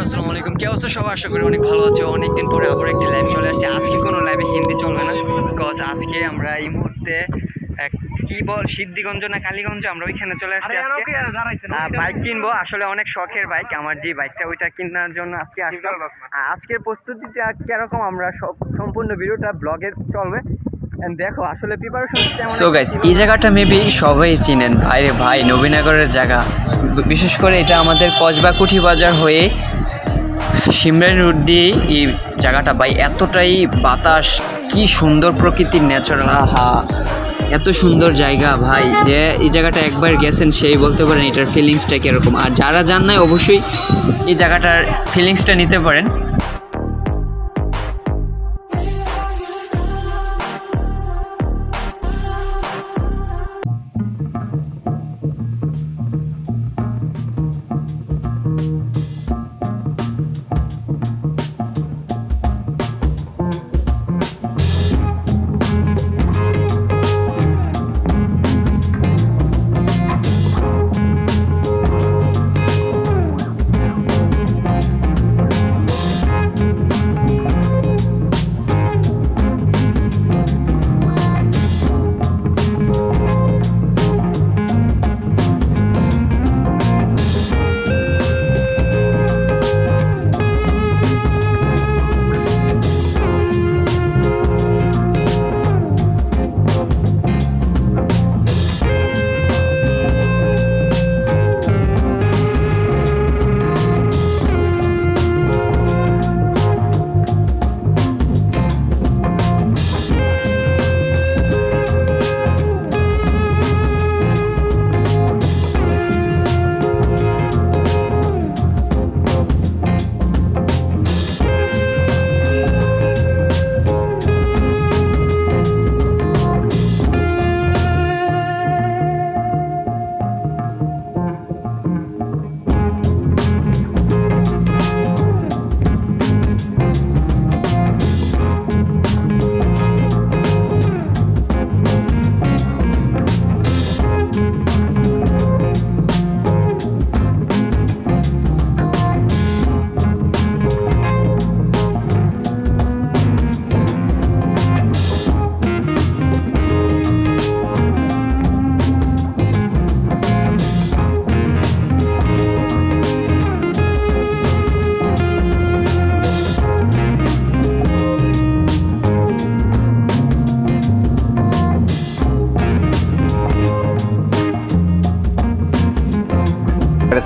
আসসালামু আলাইকুম। কি অবস্থা সবার? আশা করি অনেক ভালো আছো। অনেকদিন পরে আবার একটি লাইভ চলে আসছে। আজকে কোনো লাইভে হিন্দি চলবে না, বিকজ আজকে আমরা এই মুহূর্তে কি বল সিদ্ধিগঞ্জ না কালীগঞ্জ, আমরা ওইখানে চলে আসছি। বাইক কিনবো, আসলে অনেক শখের বাইক আমার, যে বাইকটা ওইটা কেনার জন্য আজকে আসলাম। আজকের প্রস্তুতিটা কিরকম আমরা সম্পূর্ণ ভিডিওটা ব্লগে চলবে। দেখো আসলে প্রিপারেশন। সো গাইস, এই জায়গাটা মেবি সবাই চিনেন। ভাইরে ভাই, নবীনগরের জায়গা। বিশেষ করে এটা আমাদের কসবা কুঠি বাজার হয়ে সিমরান রোড দিয়ে এই জায়গাটা ভাই, এতটাই বাতাস, কি সুন্দর প্রকৃতির ন্যাচারাল। আহা, এত সুন্দর জায়গা ভাই, যে এই জায়গাটা একবার গেছেন সেই বলতে পারেন এটার ফিলিংসটা কীরকম। আর যারা জান নাই অবশ্যই এই জায়গাটার ফিলিংসটা নিতে পারেন।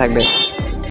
থাকবে।